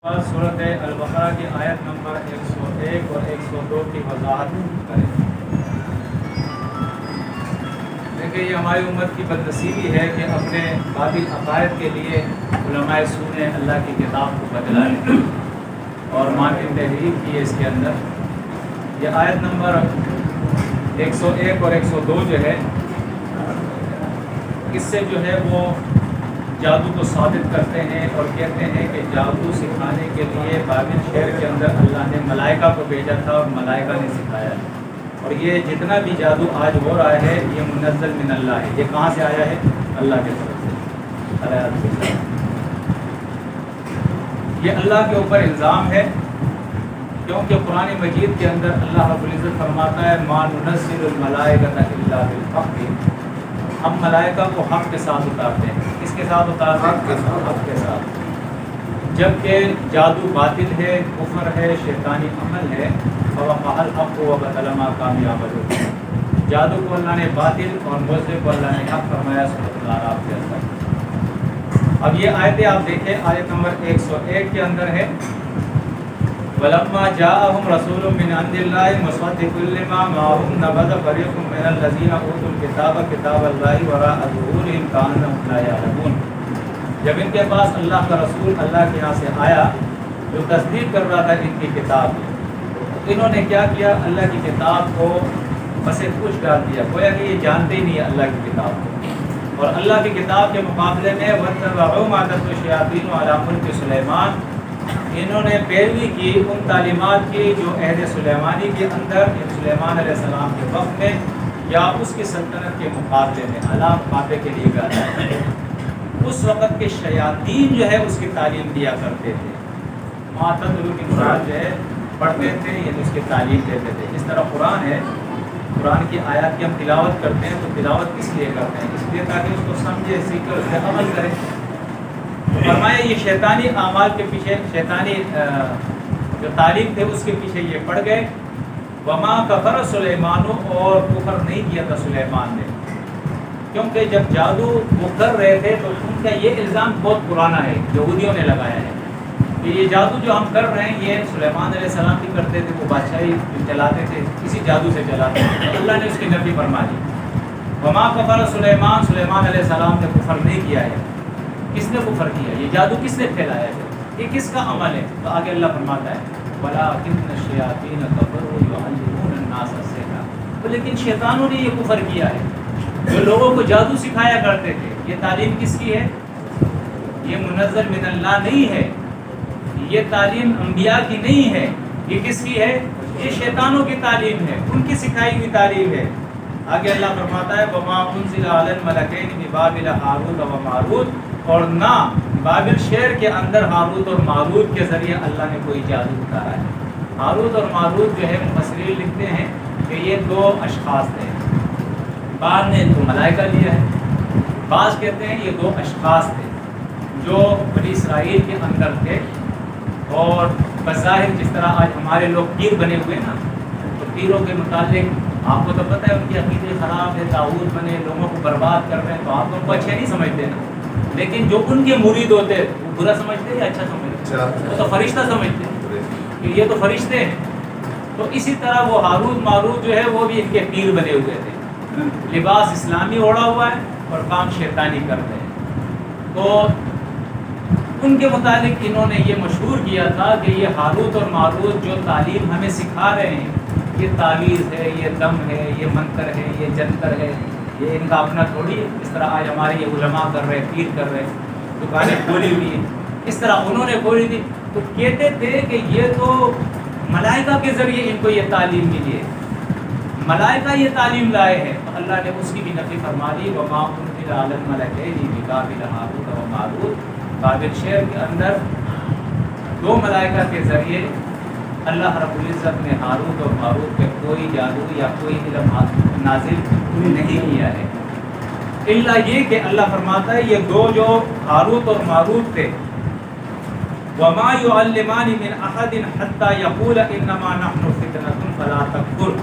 سورۃ البقرہ کی آیت نمبر 101 اور 102 کی وضاحت کریں۔ دیکھیں، یہ ہماری امت کی بدنصیبی ہے کہ اپنے باطل عقائد کے لیے علماء سو نے اللہ کی کتاب کو بدلا ہے اور مانع تحریف کی ہے اس کے اندر۔ یہ آیت نمبر 101 اور 102 جو ہے، اس سے جو ہے وہ جادو کو ثابت کرتے ہیں اور کہتے ہیں کہ جادو سکھانے کے لیے بابل شہر کے اندر اللہ نے ملائکہ کو بھیجا تھا اور ملائکہ نے سکھایا ہے۔ اور یہ جتنا بھی جادو آج ہو رہا ہے یہ منزل من اللہ ہے۔ یہ کہاں سے آیا ہے؟ اللہ کی طرف سے۔ یہ اللہ کے اوپر الزام ہے، کیونکہ قرآن مجید کے اندر اللہ رب العزت فرماتا ہے ما ننزل الملائکۃ الا بالحق، ہم ملائکہ کو حق کے ساتھ اتارتے ہیں۔ کس کے ساتھ اتارتے ہیں؟ حق کے ساتھ۔ جبکہ جادو باطل ہے، کفر ہے، شیطانی عمل ہے۔ فوقع الحق وبطل ما كانوا يعملون، جادو کو اللہ نے باطل اور معجزے کو اللہ نے حق فرمایا سورۃ الاعراف کے اندر۔ اب یہ آیتیں آپ دیکھیں، آیت نمبر 101 کے اندر ہے وَلَمَّا جَاءَهُمْ رَسُولٌ مِّنْ عِندِ اللَّهِ مُصَدِّقٌ لِّمَا مَعَهُمْ نَبَذَ فَرِيقٌ مِّنَ الَّذِينَ أُوتُوا الْكِتَابَ كِتَابَ اللَّهِ وَرَاءَ ظُهُورِهِمْ كَأَنَّهُمْ لَا يَعْلَمُونَ۔ جب ان کے پاس اللہ کا رسول اللہ کے یہاں سے آیا جو تصدیق کر رہا تھا ان کی کتاب کی، تو انہوں نے کیا کیا؟ اللہ کی کتاب کو پس پوچھ ڈال دیا، گویا کہ یہ جانتے ہی نہیں ہے اللہ کی کتاب کو۔ اور اللہ کی کتاب کے مقابلے میں وَاتَّبَعُوا مَا تَتْلُو الشَّيَاطِينُ عَلَىٰ مُلْكِ سُلَيْمَانَ، انہوں نے پیروی کی ان تعلیمات کی جو عہد سلیمانی کے اندر سلیمان علیہ السلام کے وقت میں یا اس کی سلطنت کے مقابلے میں اعلیٰ مقابلے کے لیے گایا ہے۔ اس وقت کے شیاطین جو ہے اس کی تعلیم دیا کرتے تھے۔ ما تتلو کی مراد جو ہے پڑھتے تھے، یعنی اس کی تعلیم دیتے تھے۔ اس طرح قرآن ہے، قرآن کی آیات کی ہم تلاوت کرتے ہیں تو تلاوت کس لیے کرتے ہیں؟ اس لیے تاکہ اس کو سمجھے، سیکھے، اس پہ عمل کریں۔ فرمایا یہ شیطانی اعمال کے پیچھے، شیطانی جو تعلیم تھے اس کے پیچھے یہ پڑ گئے۔ وما کفر سلیمان، اور کفر نہیں کیا تھا سلیمان نے، کیونکہ جب جادو وہ کر رہے تھے تو ان کا یہ الزام بہت پرانا ہے، یہودیوں نے لگایا ہے کہ یہ جادو جو ہم کر رہے ہیں یہ سلیمان علیہ السلام بھی کرتے تھے، وہ بادشاہی چلاتے تھے، اسی جادو سے چلاتے تھے۔ تو اللہ نے اس کی نفی فرما دی۔ وما کفر سلیمان، سلیمان علیہ السلام نے کفر نہیں کیا ہے۔ کس نے کفر کیا؟ یہ جادو کس نے پھیلایا ہے؟ یہ کس کا عمل ہے؟ تو آگے اللہ فرماتا ہے وَلَٰكِنَّ الشَّيَاطِينَ كَفَرُوا يُعَلِّمُونَ النَّاسَ السِّحْرَ، لیکن شیطانوں نے یہ کفر کیا ہے۔ جو لوگوں کو جادو سکھایا کرتے تھے، یہ تعلیم کس کی ہے؟ یہ منزل من اللہ نہیں ہے، یہ تعلیم انبیاء کی نہیں ہے، یہ کس کی ہے؟ یہ شیطانوں کی تعلیم ہے، ان کی سکھائی ہوئی تعلیم ہے۔ آگے اللہ فرماتا ہے وَمَا أُنزِلَ عَلَى الْمَلَكَيْنِ بِبَابِلَ هَارُوتَ وَمَارُوتَ، اور نہ بابل شہر کے اندر ہاروت اور ماروت کے ذریعے اللہ نے کوئی جادو اتارا ہے۔ ہاروت اور ماروت جو ہے مفسرین لکھتے ہیں کہ یہ دو اشخاص تھے، بعض نے ان کو ملائکہ لیا ہے، بعض کہتے ہیں یہ دو اشخاص تھے جو بنی اسرائیل کے اندر تھے۔ اور بظاہر جس طرح آج ہمارے لوگ پیر بنے ہوئے نا، تو پیروں کے متعلق آپ کو تو پتہ ہے ان کی عقیدے خراب ہے، طاغوت بنے، لوگوں کو برباد کر رہے ہیں، تو آپ ان کو اچھے نہیں سمجھتے نا، لیکن جو ان کے مرید ہوتے وہ برا سمجھتے یا اچھا سمجھتے؟ وہ تو فرشتہ سمجھتے کہ یہ تو فرشتے ہیں۔ تو اسی طرح وہ ہاروت ماروت جو ہے وہ بھی ان کے پیر بنے ہوئے تھے، لباس اسلامی اوڑھا ہوا ہے اور کام شیطانی کرتے ہیں۔ تو ان کے متعلق انہوں نے یہ مشہور کیا تھا کہ یہ ہاروت اور ماروت جو تعلیم ہمیں سکھا رہے ہیں یہ تعویذ ہے، یہ دم ہے، یہ منتر ہے، یہ جنتر ہے، یہ ان کا اپنا تھوڑی ہے۔ اس طرح آج ہمارے یہ علماء کر رہے، پیر کر رہے، دکانیں کھولی ہوئی ہیں، اس طرح انہوں نے کھولی تھی۔ تو کہتے تھے کہ یہ تو ملائکہ کے ذریعے ان کو یہ تعلیم ملی ہے، ملائکہ یہ تعلیم لائے ہیں۔ تو اللہ نے اس کی بھی نفی فرما دی وَمَا أُنزِلَ عَلَى الْمَلَكَيْنِ بِبَابِلَ هَارُوتَ وَمَارُوتَ، بابل شہر کے اندر دو ملائکہ کے ذریعے اللہ رب العزت نے ہاروت اور ماروت پہ کوئی جادو یا کوئی علم نازل نہیں کیا ہے، الا یہ کہ اللہ فرماتا ہے یہ دو جو ہاروت اور ماروت تھے وَمَا يُعَلِّمَانِ مِنْ أَحَدٍ حَتَّى يَقُولَ إِنَّمَا نَحْنُ فِتْنَةٌ فَلَا تَكْفُرْ،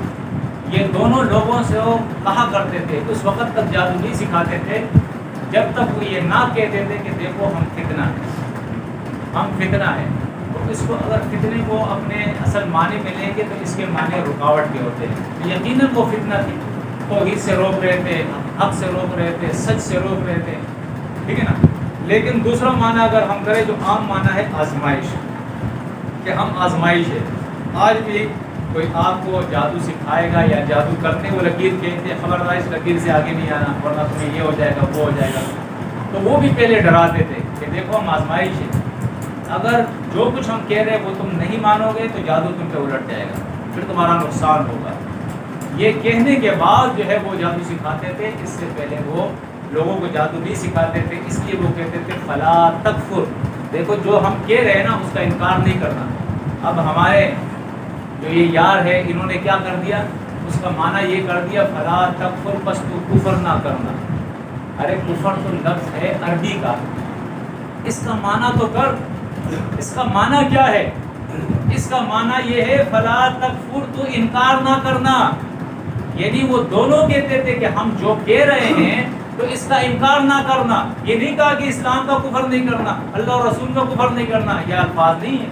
یہ دونوں لوگوں سے وہ کہا کرتے تھے، اس وقت تک جادو نہیں سکھاتے تھے جب تک وہ یہ نہ کہتے تھے کہ دیکھو ہم فتنہ ہیں، ہم فتنہ ہیں۔ اس کو اگر فتنے کو اپنے اصل معنی میں لیں گے تو اس کے معنی رکاوٹ کے ہوتے ہیں. یقیناً وہ فتنہ تھی, توحید سے روک رہے تھے, حق سے روک رہے تھے, سچ سے روک رہے تھے, ٹھیک ہے نا. لیکن دوسرا معنی اگر ہم کریں جو عام معنی ہے آزمائش, کہ ہم آزمائش ہے. آج بھی کوئی آپ کو جادو سکھائے گا یا جادو کرنے وہ لکیر کہتے ہیں, خبردار اس لکیر سے آگے نہیں آنا ورنہ تمہیں یہ ہو جائے گا وہ ہو جائے گا. تو وہ بھی پہلے ڈراتے تھے کہ دیکھو ہم آزمائش ہے, اگر جو کچھ ہم کہہ رہے ہیں وہ تم نہیں مانو گے تو جادو تم پہ الٹ جائے گا, پھر تمہارا نقصان ہوگا. یہ کہنے کے بعد جو ہے وہ جادو سکھاتے تھے. اس سے پہلے وہ لوگوں کو جادو نہیں سکھاتے تھے, اس لیے وہ کہتے تھے فلا تکفر. دیکھو جو ہم کہہ رہے ہیں نا اس کا انکار نہیں کرنا. اب ہمارے جو یہ یار ہے انہوں نے کیا کر دیا, اس کا معنی یہ کر دیا فلا تکفر, پس تو کفر نہ کرنا. ارے کفر تو لفظ ہے عربی کا, اس کا معنی تو کر. اس کا معنی کیا ہے؟ اس کا معنی یہ ہے فلا تکفر, تو انکار نہ کرنا. یعنی وہ دونوں کہتے تھے کہ ہم جو کہہ رہے ہیں تو اس کا انکار نہ کرنا. یہ نہیں کہا کہ اسلام کا کفر نہیں کرنا, اللہ اور رسول کا کفر نہیں کرنا, یہ الفاظ نہیں ہے.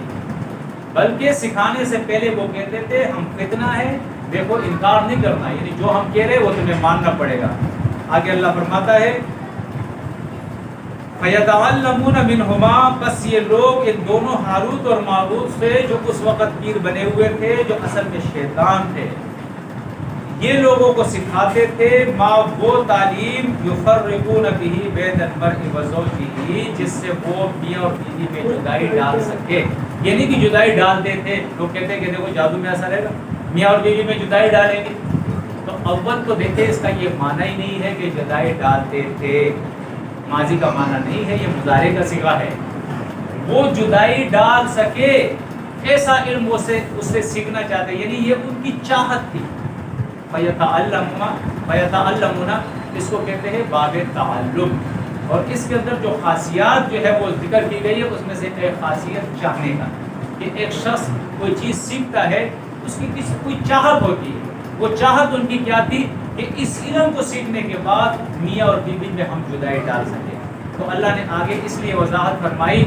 بلکہ سکھانے سے پہلے وہ کہتے تھے ہم فتنہ ہے, دیکھو انکار نہیں کرنا, یعنی جو ہم کہہ رہے وہ تمہیں ماننا پڑے گا. آگے اللہ فرماتا ہے فَيَتَعَلَّمُونَ مِنْهُمَا, بس یہ لوگ ان دونوں ہاروت اور ماروت سے جو اس وقت پیر بنے ہوئے تھے, جو اصل میں شیطان تھے, یہ لوگوں کو سکھاتے تھے ما وہ تعلیم یفرقون بہ بین المرء وزوجہ, جس سے وہ میاں اور بیوی میں جدائی ڈال سکے. یعنی کہ جدائی ڈالتے تھے. لوگ کہتے ہیں کہ دیکھو جادو میں ایسا رہے گا, میاں اور بیوی میں جدائی ڈالیں گے. تو اول تو دیکھیں اس کا یہ معنی ہی نہیں ہے کہ جدائی ڈالتے تھے, ماضی کا معنی نہیں ہے, یہ مضارع کا صیغہ ہے. وہ جدائی ڈال سکے ایسا علم اس سے سیکھنا چاہتے, یعنی یہ ان کی چاہت تھی. فَيَتَعَلَّمُونَ اس کو کہتے ہیں باب تعلم. اور اس کے اندر جو خاصیات جو ہے وہ ذکر کی گئی ہے, اس میں سے ایک خاصیت چاہنے کا, کہ ایک شخص کوئی چیز سیکھتا ہے اس کی کوئی چاہت ہوتی ہے. وہ چاہت ان کی کیا تھی کہ اس علم کو سیکھنے کے بعد میاں اور بیوی میں ہم جدائی ڈال سکیں. تو اللہ نے آگے اس لیے وضاحت فرمائی.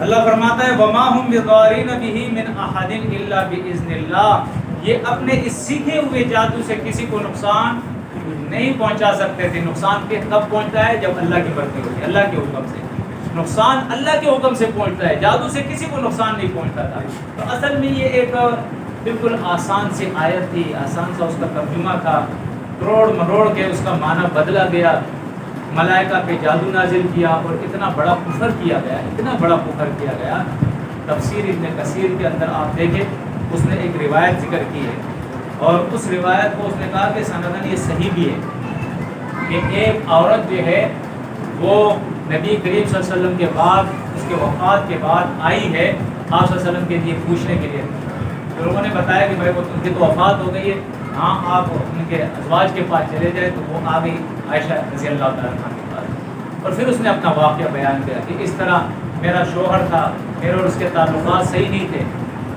اللہ فرماتا ہے وَمَا هُمْ بِضَارِينَ بِهِ مِنْ أَحَدٍ إِلَّا بِإِذْنِ اللَّهِ. یہ اپنے اس سیکھے ہوئے جادو سے کسی کو نقصان نہیں پہنچا سکتے تھے. نقصان کے کب پہنچتا ہے؟ جب اللہ کی مرضی ہوتی ہے, اللہ کے حکم سے. نقصان اللہ کے حکم سے پہنچتا ہے, جادو سے کسی کو نقصان نہیں پہنچتا تھا. تو اصل میں یہ ایک بالکل آسان سی آیت تھی, آسان سا اس کا ترجمہ تھا. توڑ مروڑ کے اس کا معنی بدلا گیا, ملائکہ پہ جادو نازل کیا اور اتنا بڑا کفر کیا گیا, اتنا بڑا کفر کیا گیا. تفسیر ابن کثیر کے اندر آپ دیکھیں, اس نے ایک روایت ذکر کی ہے, اور اس روایت کو اس نے کہا کہ سندن یہ صحیح بھی ہے کہ ایک عورت جو ہے وہ نبی کریم صلی اللہ علیہ وسلم کے بعد, اس کے وفات کے بعد آئی ہے آپ صلی اللہ علیہ وسلم کے لیے پوچھنے کے لیے. تو لوگوں نے بتایا کہ بھائی وہ ان کی تو وفات ہو گئی ہے, ہاں آپ ان کے ازواج کے پاس چلے جائیں. تو وہ آ گئی عائشہ رضی اللہ تعالیٰ عنہ کے پاس, اور پھر اس نے اپنا واقعہ بیان کیا کہ اس طرح میرا شوہر تھا, میرے اور اس کے تعلقات صحیح نہیں تھے,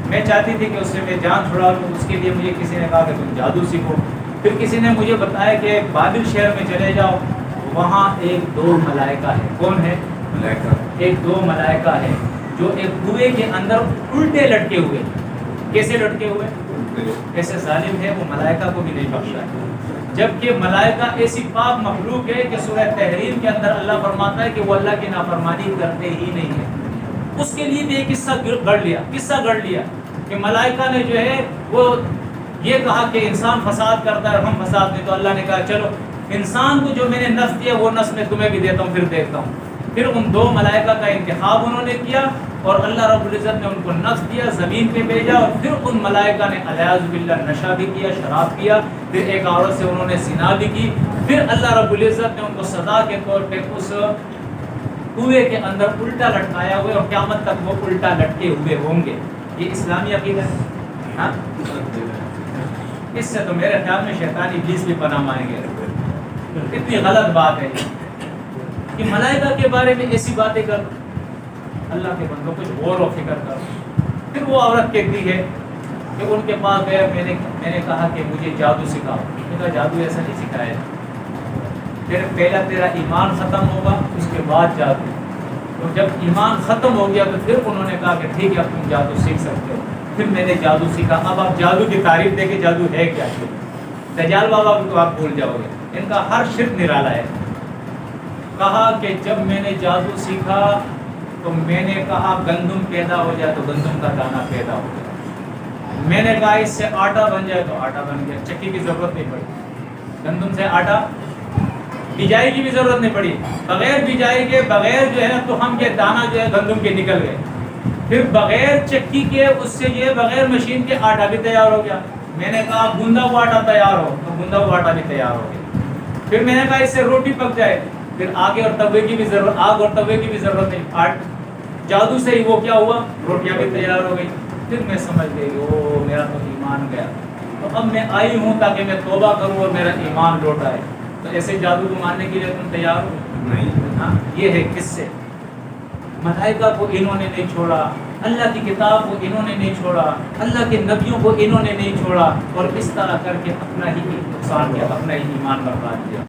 میں چاہتی تھی کہ اس سے میں جان چھڑا لوں. اس کے لیے مجھے کسی نے کہا کہ تم جادو سیکھو. پھر کسی نے مجھے بتایا کہ بابل شہر میں چلے جاؤ, وہاں ایک دو ملائکہ ہے. کون ہے؟ ملائکہ. ایک دو ملائکہ ہے جو ایک کنویں کے اندر الٹے لٹکے ہوئے. کیسے لٹکے ہوئے؟ ایسے ظالم ہے وہ ملائکہ کو بھی نہیں بخشا ہے. جبکہ ملائکہ ایسی پاک مخلوق ہے کہ سورہ تحریم کے اندر اللہ فرماتا ہے کہ وہ اللہ کی نافرمانی کرتے ہی نہیں ہے. اس کے لیے بھی ایک قصہ گڑھ لیا کہ ملائکہ نے جو ہے وہ یہ کہا کہ انسان فساد کرتا ہے اور ہم فساد نہیں. تو اللہ نے کہا چلو انسان کو جو میں نے نفس دیا وہ نفس میں تمہیں بھی دیتا ہوں, پھر دیکھتا ہوں. پھر ان دو ملائکہ کا انتخاب انہوں نے کیا, اور اللہ رب العزت نے ان کو نفس دیا, زمین پہ بھیجا, اور پھر ان ملائکہ نے علیاذ باللہ نشہ بھی کیا, شراب کیا, پھر ایک عورت سے انہوں نے زنا بھی کی. پھر اللہ رب العزت نے ان کو سزا کے طور پہ اس کنویں کے اندر الٹا لٹکایا ہوئے, اور قیامت تک وہ الٹا لٹکے ہوئے ہوں گے. یہ اسلامی عقیدہ ہے. ہاں اس سے تو میرے خیال میں شیطان ابلیس بھی پناہ مانگیں گے. اتنی غلط بات ہے کہ ملائکہ کے بارے میں ایسی باتیں کر. اللہ کے بندوں کچھ غور و فکر کر. پھر وہ عورت کہتی ہے کہ ان کے پاس گیا, میں نے کہا کہ مجھے جادو سکھاؤ. میں کہا جادو ایسا نہیں سکھایا, پھر پہلا تیرا ایمان ختم ہوگا, اس کے بعد جادو. تو جب ایمان ختم ہو گیا تو پھر انہوں نے کہا کہ ٹھیک ہے اب تم جادو سیکھ سکتے ہو. پھر میں نے جادو سیکھا. اب آپ جادو کی تعریف دے کے جادو ہے کیا؟ دجال بابا کو تو آپ بھول جاؤ گے. ان کا ہر شرک نرالا ہے. کہا کہ جب میں نے جادو سیکھا تو میں نے کہا گندم پیدا ہو جائے تو گندم کا دانہ پیدا ہو جائے. میں نے کہا اس سے آٹا بن جائے تو آٹا بن گیا. چکی کی ضرورت نہیں پڑی. گندم سے آٹا بجائی کی بھی ضرورت نہیں پڑی. بغیر بجائی کے بغیر جو ہے نا تو ہم کے دانہ جو ہے گندم کے نکل گئے. پھر بغیر چکی کے اس سے یہ بغیر مشین کے آٹا بھی تیار ہو گیا. میں نے کہا گوندا ہوا آٹا تیار ہو تو گوندا ہوا آٹا بھی تیار ہو گیا. پھر میں نے کہا اس سے روٹی پک جائے. پھر آگے اور توے کی بھی ضرورت آگ اور توے کی بھی ضرورت نہیں. جادو سے ہی وہ کیا ہوا روٹیاں بھی تیار ہو گئی. پھر میں سمجھ گئی او میرا تو ایمان گیا. تو اب میں آئی ہوں تاکہ میں توبہ کروں اور میرا ایمان لوٹ آئے. تو ایسے جادو کو ماننے کے لیے تم تیار ہو؟ نہیں. ہاں یہ ہے کس سے. ملائکہ کو انہوں نے نہیں چھوڑا, اللہ کی کتاب کو انہوں نے نہیں چھوڑا, اللہ کے نبیوں کو انہوں نے نہیں چھوڑا, اور اس طرح کر کے اپنا ہی نقصان کیا, اپنا ہی ایمان برباد کیا.